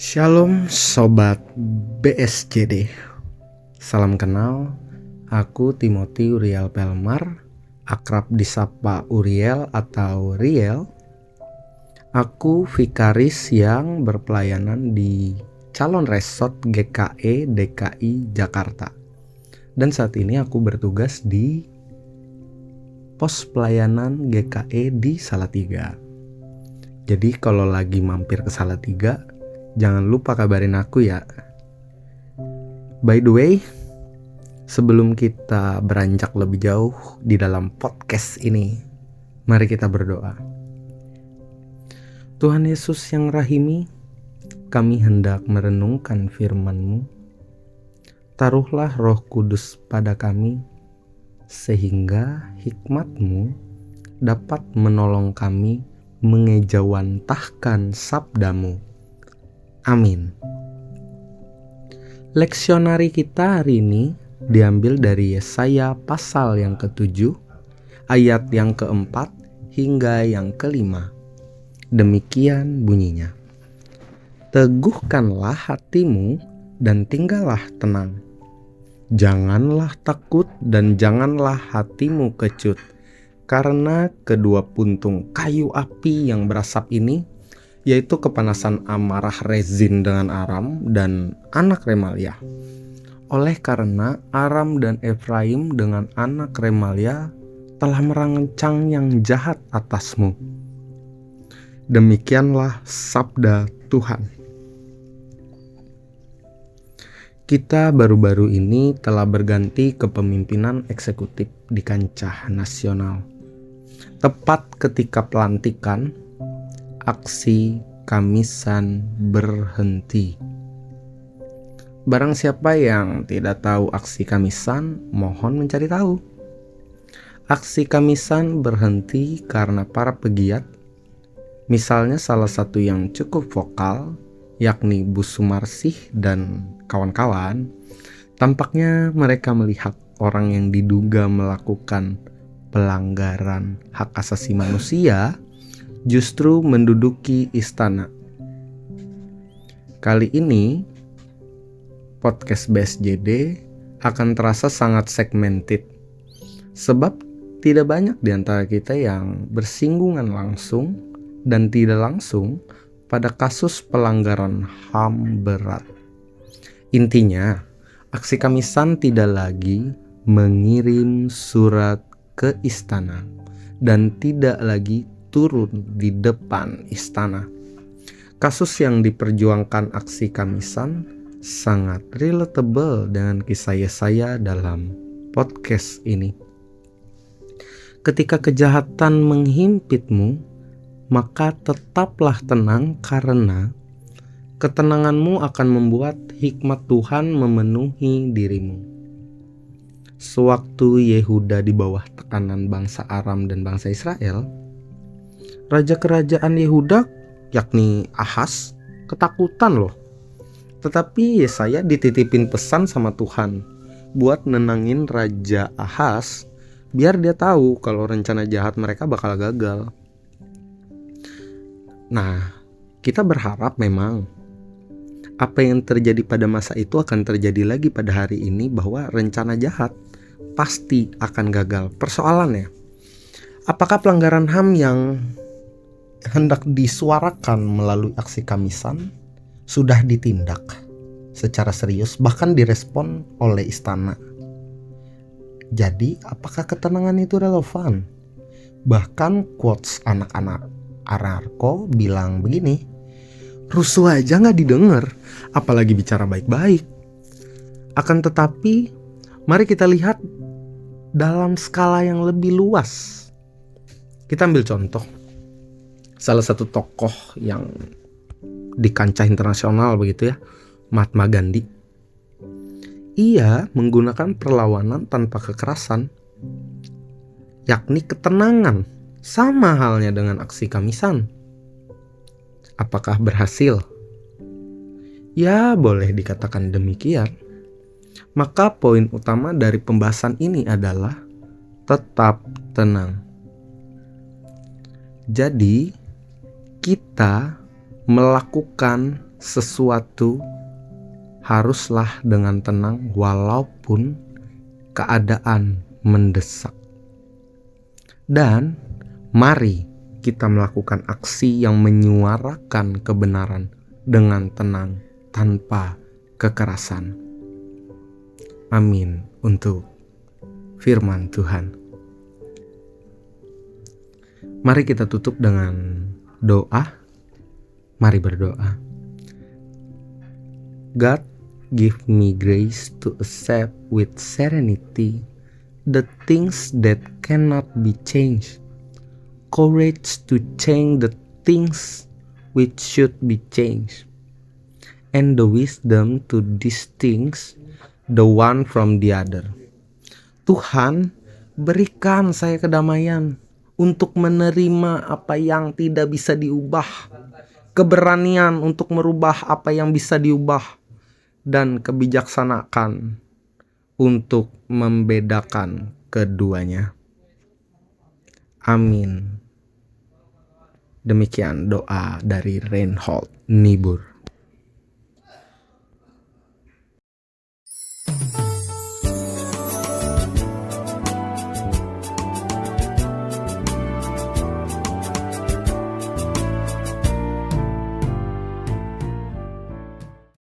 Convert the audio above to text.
Shalom Sobat BSJD. Salam kenal, aku Timothy Uriel Pelmar, akrab disapa Uriel atau Riel. Aku vikaris yang berpelayanan di Calon Resort GKE DKI Jakarta. Dan saat ini aku bertugas di pos pelayanan GKE di Salatiga. Jadi kalau lagi mampir ke Salatiga, jangan lupa kabarin aku ya. By the way, sebelum kita beranjak lebih jauh di dalam podcast ini, mari kita berdoa. Tuhan Yesus yang rahimi, kami hendak merenungkan firman-Mu. Taruhlah Roh Kudus pada kami, sehingga hikmat-Mu dapat menolong kami mengejawantahkan sabda-Mu. Amin. Leksionari kita hari ini diambil dari Yesaya pasal yang ke-7, ayat yang ke-4 hingga yang ke-5. Demikian bunyinya. Teguhkanlah hatimu dan tinggallah tenang. Janganlah takut dan janganlah hatimu kecut, karena kedua puntung kayu api yang berasap ini, yaitu kepanasan amarah Rezin dengan Aram dan anak Remalia. Oleh karena Aram dan Efraim dengan anak Remalia telah merancang yang jahat atasmu. Demikianlah sabda Tuhan. Kita baru-baru ini telah berganti kepemimpinan eksekutif di kancah nasional. Tepat ketika pelantikan, aksi Kamisan berhenti. Barang siapa yang tidak tahu aksi Kamisan, mohon mencari tahu. Aksi Kamisan berhenti karena para pegiat, misalnya salah satu yang cukup vokal, yakni Bu Sumarsih dan kawan-kawan, tampaknya mereka melihat orang yang diduga melakukan pelanggaran hak asasi manusia justru menduduki istana. Kali ini podcast BSJD akan terasa sangat segmented, sebab tidak banyak di antara kita yang bersinggungan langsung dan tidak langsung pada kasus pelanggaran HAM berat. Intinya, aksi Kamisan tidak lagi mengirim surat ke istana dan tidak lagi turun di depan istana. Kasus yang diperjuangkan aksi Kamisan sangat relatable dengan kisah Yesaya dalam podcast ini. Ketika kejahatan menghimpitmu, maka tetaplah tenang, karena ketenanganmu akan membuat hikmat Tuhan memenuhi dirimu. Sewaktu Yehuda di bawah tekanan bangsa Aram dan bangsa Israel, raja kerajaan Yehuda, yakni Ahaz, ketakutan loh. Tetapi Yesaya dititipin pesan sama Tuhan buat nenangin Raja Ahaz, biar dia tahu kalau rencana jahat mereka bakal gagal. Nah, kita berharap memang apa yang terjadi pada masa itu akan terjadi lagi pada hari ini, bahwa rencana jahat pasti akan gagal. Persoalannya, apakah pelanggaran HAM yang hendak disuarakan melalui aksi Kamisan sudah ditindak secara serius, bahkan direspon oleh istana? Jadi, apakah ketenangan itu relevan? Bahkan quotes anak-anak anarko bilang begini, rusuh aja gak didengar, apalagi bicara baik-baik. Akan tetapi, mari kita lihat dalam skala yang lebih luas. Kita ambil contoh salah satu tokoh yang di kancah internasional begitu ya, Mahatma Gandhi. Ia menggunakan perlawanan tanpa kekerasan, yakni ketenangan, sama halnya dengan aksi Kamisan. Apakah berhasil? Ya, boleh dikatakan demikian. Maka poin utama dari pembahasan ini adalah tetap tenang. Jadi, kita melakukan sesuatu haruslah dengan tenang walaupun keadaan mendesak. Dan mari kita melakukan aksi yang menyuarakan kebenaran dengan tenang tanpa kekerasan. Amin untuk firman Tuhan. Mari kita tutup dengan doa. Mari berdoa. God, give me grace to accept with serenity the things that cannot be changed, courage to change the things which should be changed, and the wisdom to distinguish the one from the other. Tuhan, berikan saya kedamaian untuk menerima apa yang tidak bisa diubah, keberanian untuk merubah apa yang bisa diubah, dan kebijaksanaan untuk membedakan keduanya. Amin. Demikian doa dari Reinhold Niebuhr.